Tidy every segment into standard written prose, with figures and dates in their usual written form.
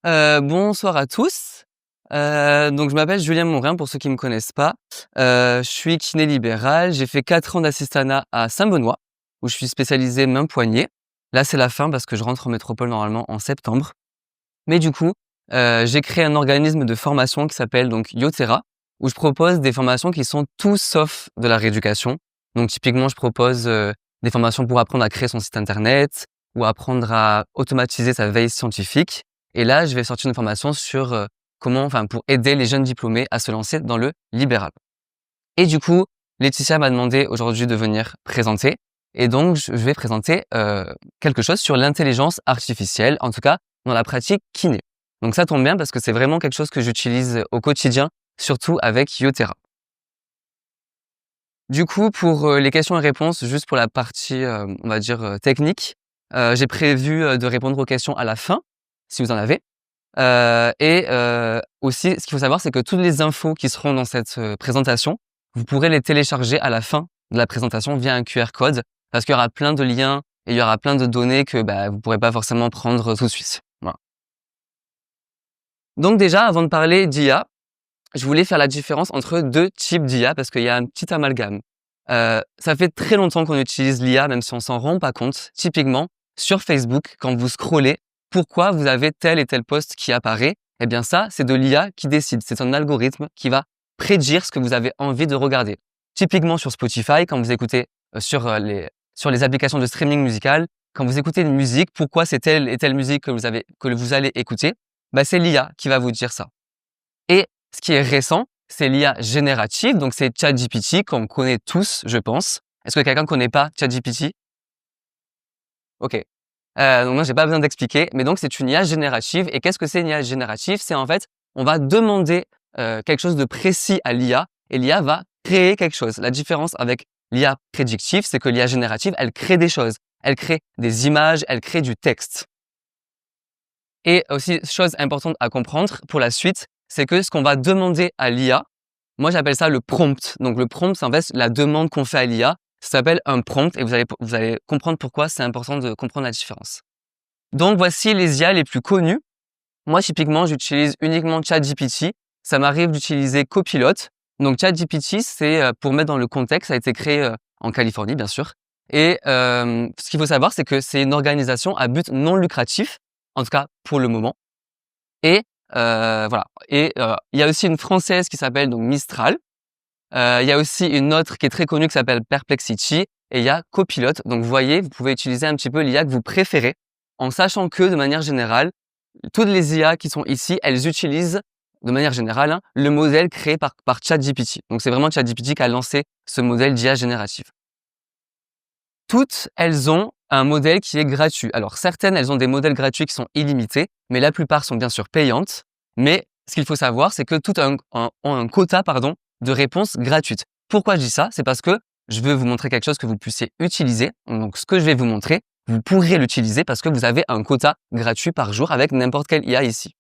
Bonsoir à tous. Donc je m'appelle Julien Morin pour ceux qui me connaissent pas. Je suis kiné libéral. J'ai fait 4 ans d'assistanat à Saint-Benoît, où je suis spécialisé mains-poignets. Là, c'est la fin parce que je rentre en métropole normalement en septembre. Mais du coup, j'ai créé un organisme de formation qui s'appelle donc yotera, où je propose des formations qui sont tout sauf de la rééducation. Donc typiquement, je propose, des formations pour apprendre à créer son site internet ou apprendre à automatiser sa veille scientifique. Et là, je vais sortir une formation sur, pour aider les jeunes diplômés à se lancer dans le libéral. Et du coup, Laetitia m'a demandé aujourd'hui de venir présenter et donc je vais présenter, quelque chose sur l'intelligence artificielle, en tout cas dans la pratique kiné. Donc ça tombe bien parce que c'est vraiment quelque chose que j'utilise au quotidien, surtout avec yotera. Du coup, pour, les questions et réponses, juste pour la partie, on va dire, technique, j'ai prévu, de répondre aux questions à la fin, si vous en avez. Aussi, ce qu'il faut savoir, c'est que toutes les infos qui seront dans cette, présentation, vous pourrez les télécharger à la fin de la présentation via un QR code, parce qu'il y aura plein de liens et il y aura plein de données que, vous pourrez pas forcément prendre tout de suite. Voilà. Donc déjà, avant de parler d'IA, je voulais faire la différence entre 2 types d'IA parce qu'il y a un petit amalgame. Ça fait très longtemps qu'on utilise l'IA, même si on s'en rend pas compte. Typiquement, sur Facebook, quand vous scrollez, pourquoi vous avez tel et tel post qui apparaît? Eh bien ça, c'est de l'IA qui décide. C'est un algorithme qui va prédire ce que vous avez envie de regarder. Typiquement sur Spotify, quand vous écoutez sur les applications de streaming musical, quand vous écoutez une musique, pourquoi c'est telle et telle musique que vous allez écouter? C'est l'IA qui va vous dire ça. Et ce qui est récent, c'est l'IA générative, donc c'est ChatGPT qu'on connaît tous, je pense. Est-ce que quelqu'un ne connaît pas ChatGPT? OK. Donc moi j'ai pas besoin d'expliquer, mais donc c'est une IA générative et qu'est-ce que c'est une IA générative? C'est en fait, on va demander, quelque chose de précis à l'IA et l'IA va créer quelque chose. La différence avec l'IA prédictive, c'est que l'IA générative, elle crée des choses. Elle crée des images, elle crée du texte. Et aussi, chose importante à comprendre pour la suite, c'est que ce qu'on va demander à l'IA, moi j'appelle ça le prompt. Donc le prompt, c'est en fait la demande qu'on fait à l'IA. Ça s'appelle un prompt et vous allez comprendre pourquoi c'est important de comprendre la différence. Donc voici les IA les plus connues. Moi typiquement, j'utilise uniquement ChatGPT. Ça m'arrive d'utiliser Copilot. Donc ChatGPT, c'est pour mettre dans le contexte, ça a été créé en Californie bien sûr. Et ce qu'il faut savoir, c'est que c'est une organisation à but non lucratif, en tout cas pour le moment. Et voilà. Et il y a aussi une française qui s'appelle donc Mistral. Il y a aussi une autre qui est très connue qui s'appelle Perplexity et il y a Copilot. Donc vous voyez, vous pouvez utiliser un petit peu l'IA que vous préférez en sachant que de manière générale, toutes les IA qui sont ici, elles utilisent de manière générale le modèle créé par ChatGPT. Donc c'est vraiment ChatGPT qui a lancé ce modèle d'IA générative. Toutes, elles ont un modèle qui est gratuit. Alors certaines, elles ont des modèles gratuits qui sont illimités, mais la plupart sont bien sûr payantes. Mais ce qu'il faut savoir, c'est que toutes ont un quota de réponses gratuites. Pourquoi je dis ça? C'est parce que je veux vous montrer quelque chose que vous puissiez utiliser. Donc ce que je vais vous montrer, vous pourrez l'utiliser parce que vous avez un quota gratuit par jour avec n'importe quelle IA ici.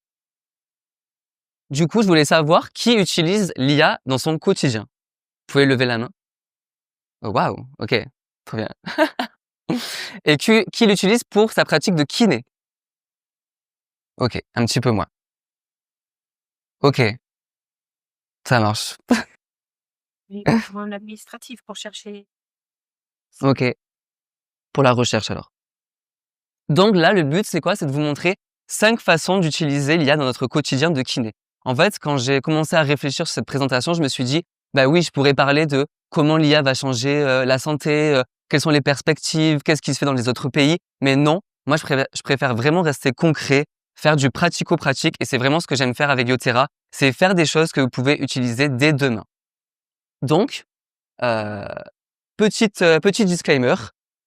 Du coup, je voulais savoir qui utilise l'IA dans son quotidien. Vous pouvez lever la main. Oh, waouh, ok, très bien. Et qui l'utilise pour sa pratique de kiné? OK, un petit peu moins. OK, ça marche. Oui, pour l'administratif, pour chercher. OK, pour la recherche alors. Donc là, le but, c'est quoi? C'est de vous montrer 5 façons d'utiliser l'IA dans notre quotidien de kiné. En fait, quand j'ai commencé à réfléchir sur cette présentation, je me suis dit: «Bah oui, je pourrais parler de comment l'IA va changer, la santé, quelles sont les perspectives, qu'est-ce qui se fait dans les autres pays?» mais non, moi je préfère vraiment rester concret, faire du pratico-pratique et c'est vraiment ce que j'aime faire avec yotera, c'est faire des choses que vous pouvez utiliser dès demain. Donc, heu petit disclaimer,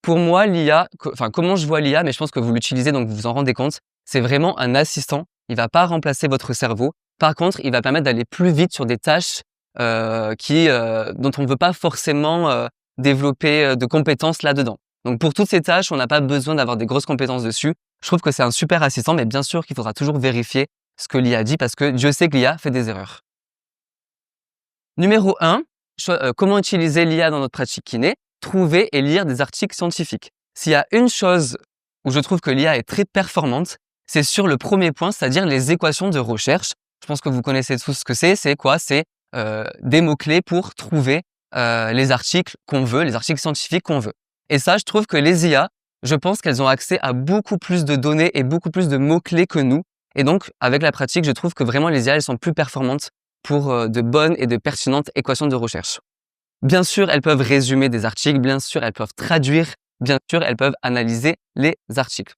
pour moi l'IA, comment je vois l'IA, mais je pense que vous l'utilisez donc vous vous en rendez compte, c'est vraiment un assistant. Il va pas remplacer votre cerveau. Par contre, il va permettre d'aller plus vite sur des tâches, dont on ne veut pas forcément, développer, de compétences là-dedans. Donc pour toutes ces tâches, on n'a pas besoin d'avoir des grosses compétences dessus. Je trouve que c'est un super assistant, mais bien sûr qu'il faudra toujours vérifier ce que l'IA dit parce que Dieu sait que l'IA fait des erreurs. Numéro 1, comment utiliser l'IA dans notre pratique kiné? Trouver et lire des articles scientifiques. S'il y a une chose où je trouve que l'IA est très performante, c'est sur le premier point, c'est-à-dire les équations de recherche. Je pense que vous connaissez tous ce que c'est. C'est quoi? C'est des mots-clés pour trouver les articles qu'on veut, les articles scientifiques qu'on veut. Et ça, je trouve que les IA, je pense qu'elles ont accès à beaucoup plus de données et beaucoup plus de mots-clés que nous. Et donc, avec la pratique, je trouve que vraiment les IA, elles sont plus performantes pour de bonnes et de pertinentes équations de recherche. Bien sûr, elles peuvent résumer des articles, bien sûr, elles peuvent traduire, bien sûr, elles peuvent analyser les articles.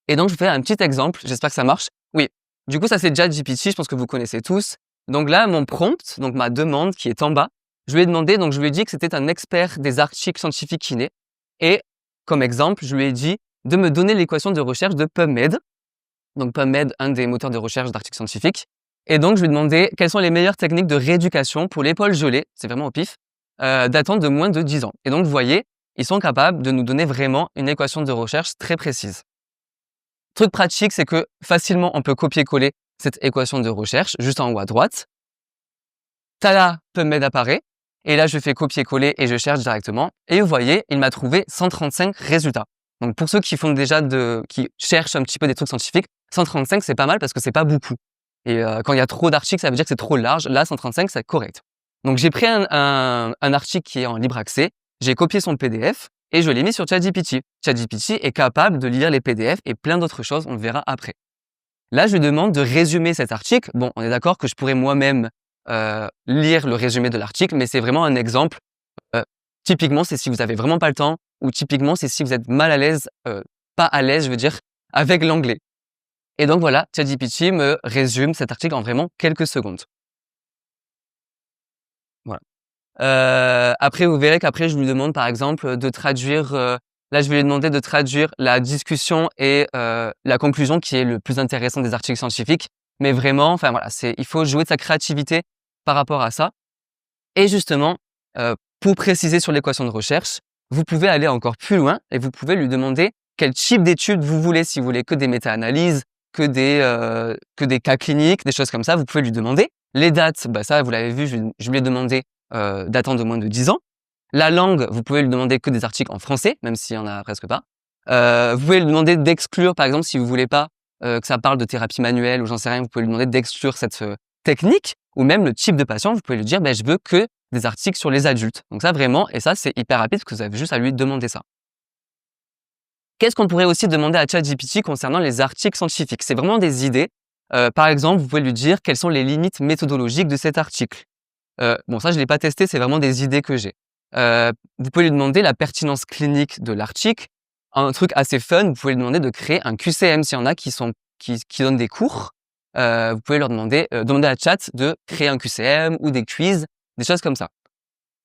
Et donc, je vous fais un petit exemple, j'espère que ça marche. Oui, du coup, ça c'est ChatGPT, je pense que vous connaissez tous. Donc là, mon prompt, donc ma demande qui est en bas, je lui ai demandé, donc je lui ai dit que c'était un expert des articles scientifiques kiné. Et comme exemple, je lui ai dit de me donner l'équation de recherche de PubMed. Donc PubMed, un des moteurs de recherche d'articles scientifiques. Et donc, je lui ai demandé quelles sont les meilleures techniques de rééducation pour l'épaule gelée, c'est vraiment au pif, datant de moins de 10 ans. Et donc, vous voyez, ils sont capables de nous donner vraiment une équation de recherche très précise. Truc pratique, c'est que facilement, on peut copier-coller cette équation de recherche juste en haut à droite. Tada, PubMed apparaît. Et là, je fais copier-coller et je cherche directement. Et vous voyez, il m'a trouvé 135 résultats. Donc, pour ceux qui font déjà qui cherchent un petit peu des trucs scientifiques, 135, c'est pas mal parce que c'est pas beaucoup. Et quand il y a trop d'articles, ça veut dire que c'est trop large. Là, 135, c'est correct. Donc, j'ai pris un article qui est en libre accès, j'ai copié son PDF et je l'ai mis sur ChatGPT. ChatGPT est capable de lire les PDF et plein d'autres choses, on le verra après. Là, je lui demande de résumer cet article. Bon, on est d'accord que je pourrais moi-même lire le résumé de l'article, mais c'est vraiment un exemple. Typiquement, c'est si vous avez vraiment pas le temps, ou typiquement, c'est si vous êtes mal à l'aise, pas à l'aise, je veux dire, avec l'anglais. Et donc voilà, ChatGPT me résume cet article en vraiment quelques secondes. Voilà. Après, vous verrez qu'après, je lui demande par exemple de traduire. Là, je vais lui demander de traduire la discussion et la conclusion qui est le plus intéressant des articles scientifiques. Mais vraiment, enfin voilà, il faut jouer de sa créativité par rapport à ça. Et justement, pour préciser sur l'équation de recherche, vous pouvez aller encore plus loin et vous pouvez lui demander quel type d'études vous voulez. Si vous voulez que des méta-analyses, que des cas cliniques, des choses comme ça, vous pouvez lui demander. Les dates, bah ça, vous l'avez vu, je lui ai demandé datant de moins de 10 ans. La langue, vous pouvez lui demander que des articles en français, même s'il y en a presque pas. Vous pouvez lui demander d'exclure, par exemple, si vous voulez pas que ça parle de thérapie manuelle ou j'en sais rien, vous pouvez lui demander d'exclure cette technique ou même le type de patient. Vous pouvez lui dire, je veux que des articles sur les adultes. Donc ça vraiment, et ça c'est hyper rapide parce que vous avez juste à lui demander ça. Qu'est-ce qu'on pourrait aussi demander à ChatGPT concernant les articles scientifiques? C'est vraiment des idées. Par exemple, vous pouvez lui dire quelles sont les limites méthodologiques de cet article. Bon, ça je l'ai pas testé, c'est vraiment des idées que j'ai. Vous pouvez lui demander la pertinence clinique de l'article. Un truc assez fun, vous pouvez lui demander de créer un QCM s'il y en a qui donnent des cours. Vous pouvez leur demander à Chat de créer un QCM ou des quiz, des choses comme ça.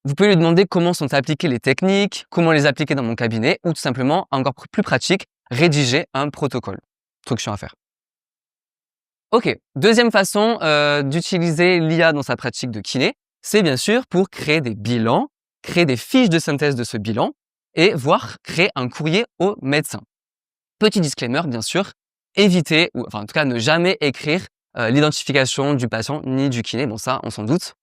Vous pouvez lui demander comment sont appliquées les techniques, comment les appliquer dans mon cabinet, ou tout simplement, encore plus pratique, rédiger un protocole. Truc chiant à faire. Ok, deuxième façon d'utiliser l'IA dans sa pratique de kiné, c'est bien sûr pour créer des bilans, créer des fiches de synthèse de ce bilan, et voire créer un courrier au médecin. Petit disclaimer, bien sûr, évitez, ou enfin en tout cas ne jamais écrire l'identification du patient ni du kiné, bon ça on s'en doute.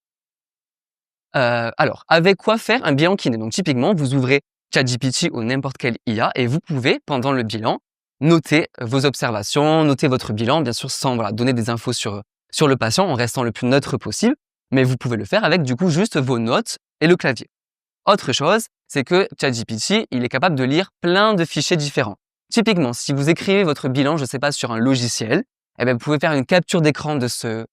Alors, avec quoi faire un bilan kiné? Donc typiquement, vous ouvrez ChatGPT ou n'importe quelle IA et vous pouvez, pendant le bilan, noter vos observations, noter votre bilan, bien sûr sans donner des infos sur le patient en restant le plus neutre possible, mais vous pouvez le faire avec du coup juste vos notes et le clavier. Autre chose, c'est que ChatGPT, il est capable de lire plein de fichiers différents. Typiquement, si vous écrivez votre bilan, je sais pas, sur un logiciel, vous pouvez faire une capture d'écran de ce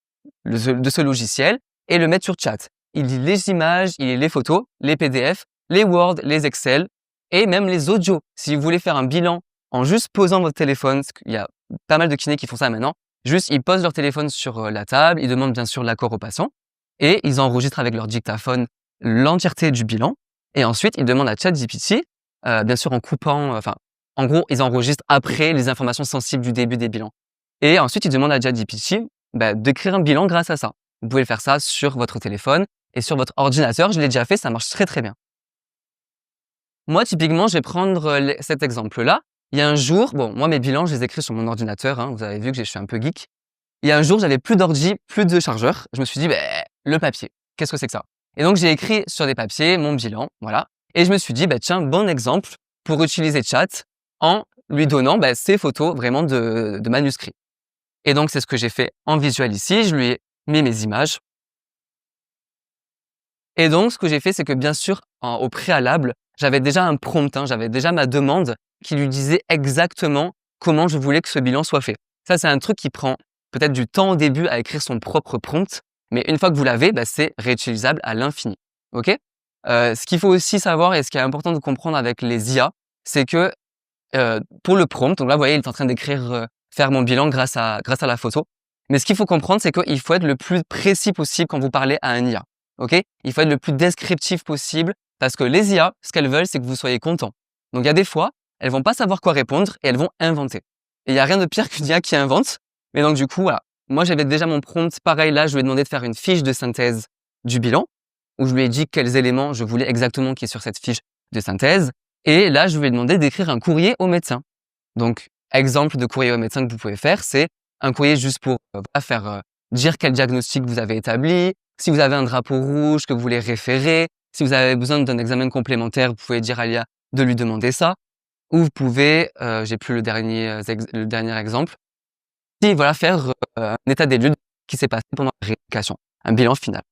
logiciel et le mettre sur Chat. Il lit les images, il lit les photos, les PDF, les Word, les Excel et même les audios. Si vous voulez faire un bilan en juste posant votre téléphone, il y a pas mal de kinés qui font ça maintenant, juste ils posent leur téléphone sur la table, ils demandent bien sûr l'accord au patient et ils enregistrent avec leur dictaphone l'entièreté du bilan et ensuite ils demandent à ChatGPT, bien sûr en coupant, en gros ils enregistrent après les informations sensibles du début des bilans. Et ensuite ils demandent à ChatGPT d'écrire un bilan grâce à ça. Vous pouvez faire ça sur votre téléphone et sur votre ordinateur. Je l'ai déjà fait, ça marche très très bien. Moi, typiquement, je vais prendre cet exemple-là. Il y a un jour, bon, moi, mes bilans, je les écris sur mon ordinateur. Vous avez vu que je suis un peu geek. Il y a un jour, j'avais plus d'ordi, plus de chargeur. Je me suis dit, le papier, qu'est-ce que c'est que ça? Et donc, j'ai écrit sur des papiers mon bilan, voilà. Et je me suis dit, tiens, bon exemple pour utiliser Chat en lui donnant ces photos vraiment de manuscrits. Et donc, c'est ce que j'ai fait en visuel ici. Je lui ai mis mes images. Et donc, ce que j'ai fait, c'est que bien sûr, au préalable, j'avais déjà un prompt, j'avais déjà ma demande qui lui disait exactement comment je voulais que ce bilan soit fait. Ça, c'est un truc qui prend peut-être du temps au début à écrire son propre prompt, mais une fois que vous l'avez, c'est réutilisable à l'infini. Ok. Ce qu'il faut aussi savoir et ce qui est important de comprendre avec les IA, c'est que pour le prompt, donc là, vous voyez, il est en train d'écrire, faire mon bilan grâce à la photo. Mais ce qu'il faut comprendre, c'est qu'il faut être le plus précis possible quand vous parlez à un IA. Ok. Il faut être le plus descriptif possible parce que les IA, ce qu'elles veulent, c'est que vous soyez content. Donc il y a des fois, elles vont pas savoir quoi répondre et elles vont inventer. Et il y a rien de pire qu'une IA qui invente. Mais donc du coup, voilà. Moi, j'avais déjà mon prompt. Pareil, là, je lui ai demandé de faire une fiche de synthèse du bilan où je lui ai dit quels éléments je voulais exactement qu'il y ait sur cette fiche de synthèse. Et là, je lui ai demandé d'écrire un courrier au médecin. Donc, exemple de courrier au médecin que vous pouvez faire, c'est un courrier juste pour dire quel diagnostic vous avez établi, si vous avez un drapeau rouge que vous voulez référer, si vous avez besoin d'un examen complémentaire, vous pouvez dire à l'IA de lui demander ça. Ou vous pouvez, j'ai plus le dernier exemple, si voilà faire un état des lieux qui s'est passé pendant la rééducation, un bilan final.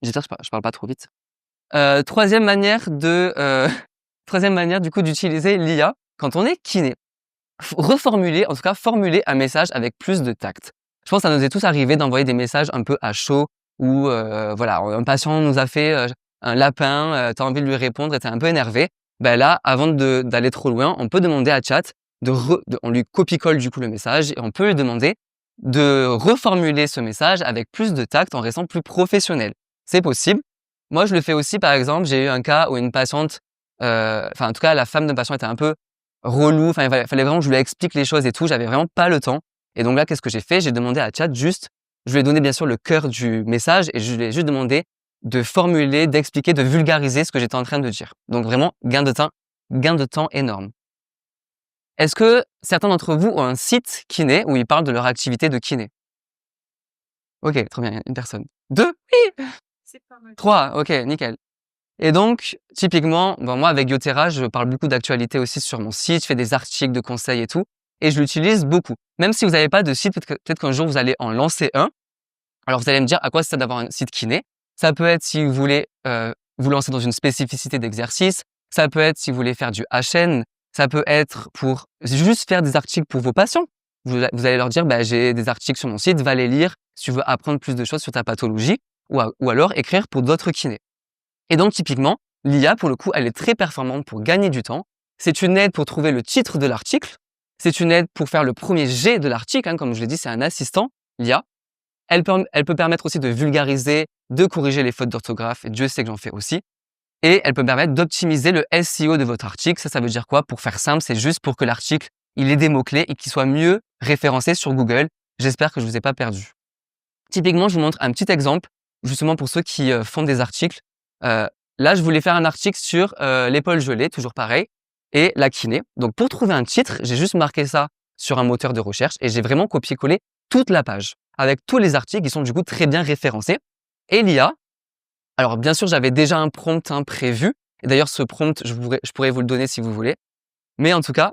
J'espère que je parle pas trop vite. Troisième manière du coup d'utiliser l'IA quand on est kiné. Reformuler, en tout cas formuler un message avec plus de tact. Je pense que ça nous est tous arrivé d'envoyer des messages un peu à chaud ou voilà, un patient nous a fait un lapin, tu as envie de lui répondre et tu es un peu énervé. Là, avant d'aller trop loin, on peut demander à Chat on lui copie-colle du coup le message et on peut lui demander de reformuler ce message avec plus de tact en restant plus professionnel. C'est possible. Moi, je le fais aussi, par exemple, j'ai eu un cas où une patiente, en tout cas, la femme d'un patient était un peu relou, il fallait vraiment que je lui explique les choses et tout, j'avais vraiment pas le temps. Et donc là, qu'est-ce que j'ai fait? J'ai demandé à Chat je lui ai donné bien sûr le cœur du message et je lui ai juste demandé de formuler, d'expliquer, de vulgariser ce que j'étais en train de dire. Donc vraiment, gain de temps énorme. Est-ce que certains d'entre vous ont un site kiné où ils parlent de leur activité de kiné? Ok, très bien, une personne. 2? Oui! C'est pas mal. 3, ok, nickel. Et donc, typiquement, moi, avec Yotera, je parle beaucoup d'actualité aussi sur mon site, je fais des articles de conseils et tout, et je l'utilise beaucoup. Même si vous n'avez pas de site, peut-être qu'un jour, vous allez en lancer un. Alors, vous allez me dire, à quoi ça sert d'avoir un site kiné? Ça peut être si vous voulez vous lancer dans une spécificité d'exercice, ça peut être si vous voulez faire du HN, ça peut être pour juste faire des articles pour vos patients. Vous allez leur dire, j'ai des articles sur mon site, va les lire si tu veux apprendre plus de choses sur ta pathologie, ou alors écrire pour d'autres kinés. Et donc, typiquement, l'IA, pour le coup, elle est très performante pour gagner du temps. C'est une aide pour trouver le titre de l'article. C'est une aide pour faire le premier jet de l'article. Comme je l'ai dit, c'est un assistant, l'IA. Elle peut permettre aussi de vulgariser, de corriger les fautes d'orthographe. Et Dieu sait que j'en fais aussi. Et elle peut permettre d'optimiser le SEO de votre article. Ça veut dire quoi? Pour faire simple, c'est juste pour que l'article, il ait des mots-clés et qu'il soit mieux référencé sur Google. J'espère que je ne vous ai pas perdu. Typiquement, je vous montre un petit exemple, justement pour ceux qui font des articles. Là, je voulais faire un article sur l'épaule gelée, toujours pareil, et la kiné. Donc, pour trouver un titre, j'ai juste marqué ça sur un moteur de recherche et j'ai vraiment copié-collé toute la page avec tous les articles qui sont du coup très bien référencés. Et l'IA, alors bien sûr, j'avais déjà un prompt prévu. Et d'ailleurs, ce prompt, je pourrais vous le donner si vous voulez. Mais en tout cas,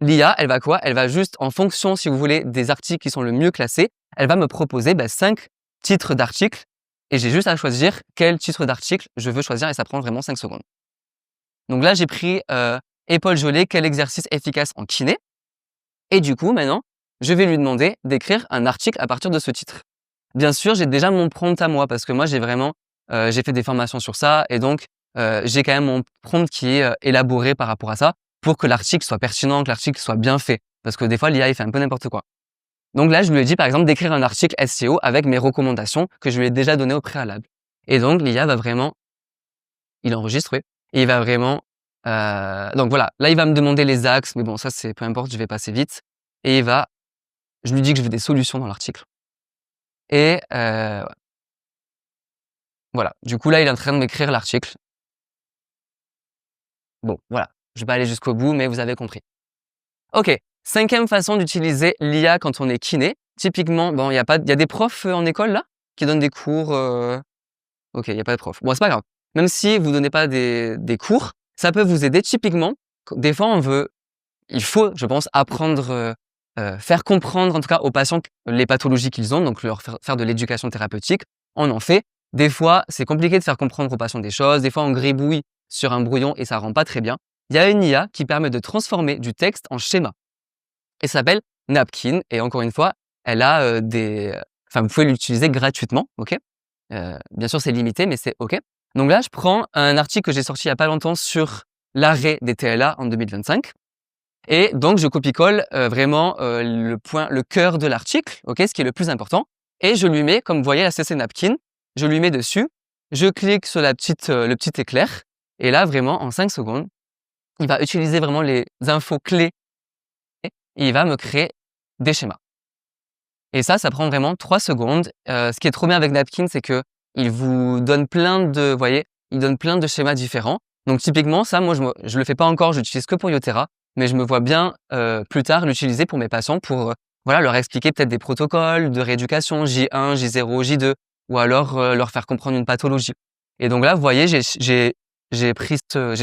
l'IA, elle va quoi? Elle va juste, en fonction, si vous voulez, des articles qui sont le mieux classés, elle va me proposer 5 titres d'articles et j'ai juste à choisir quel titre d'article je veux choisir et ça prend vraiment 5 secondes. Donc là, j'ai pris épaule gelée, quel exercice efficace en kiné. Et du coup, maintenant, je vais lui demander d'écrire un article à partir de ce titre. Bien sûr, j'ai déjà mon prompt à moi parce que moi, j'ai fait des formations sur ça et donc j'ai quand même mon prompt qui est élaboré par rapport à ça pour que l'article soit pertinent, que l'article soit bien fait. Parce que des fois, l'IA, il fait un peu n'importe quoi. Donc là, je lui ai dit, par exemple, d'écrire un article SEO avec mes recommandations que je lui ai déjà données au préalable. Et donc, l'IA va vraiment, il enregistre, oui, et il va vraiment, donc voilà, là, il va me demander les axes, mais bon, ça, c'est peu importe, je vais passer vite. Et je lui dis que je veux des solutions dans l'article. Et voilà, du coup, là, il est en train de m'écrire l'article. Bon, voilà, je vais pas aller jusqu'au bout, mais vous avez compris. Ok, 5e façon d'utiliser l'IA quand on est kiné. Typiquement, bon, il y a des profs en école là qui donnent des cours. Ok, il n'y a pas de prof. Bon, c'est pas grave. Même si vous donnez pas des cours, ça peut vous aider. Typiquement, des fois, on veut il faut, je pense, apprendre, faire comprendre en tout cas aux patients les pathologies qu'ils ont, donc leur faire de l'éducation thérapeutique. On en fait. Des fois, c'est compliqué de faire comprendre aux patients des choses. Des fois, on gribouille sur un brouillon et ça rend pas très bien. Il y a une IA qui permet de transformer du texte en schéma et ça s'appelle Napkin et encore une fois, elle a, vous pouvez l'utiliser gratuitement, OK? Bien sûr, c'est limité, mais c'est OK. Donc là, je prends un article que j'ai sorti il y a pas longtemps sur l'arrêt des TLA en 2025 et donc je copie-colle, vraiment, le cœur de l'article, OK? Ce qui est le plus important et je lui mets, comme vous voyez là, c'est Napkin, je lui mets dessus, je clique sur le petit éclair et là, vraiment, en 5 secondes, il va utiliser vraiment les infos clés et il va me créer des schémas. Et ça prend vraiment 3 secondes. Ce qui est trop bien avec Napkin, c'est qu'il vous donne vous voyez, il donne plein de schémas différents. Donc typiquement, ça, moi, je le fais pas encore, je l'utilise que pour Yotera, mais je me vois bien, plus tard l'utiliser pour mes patients pour, voilà, leur expliquer peut-être des protocoles de rééducation J1, J0, J2 ou alors, leur faire comprendre une pathologie. Et donc là, vous voyez, j'ai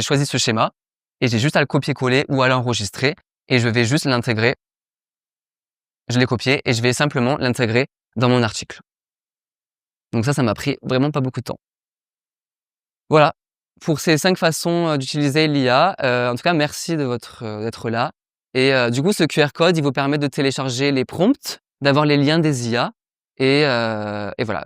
choisi ce schéma et j'ai juste à le copier-coller ou à l'enregistrer et je vais juste l'intégrer. Je l'ai copié et je vais simplement l'intégrer dans mon article. Donc ça m'a pris vraiment pas beaucoup de temps. Voilà, pour ces 5 façons, d'utiliser l'IA. En tout cas, merci d'être là et du coup, ce QR code, il vous permet de télécharger les prompts, d'avoir les liens des IA et voilà.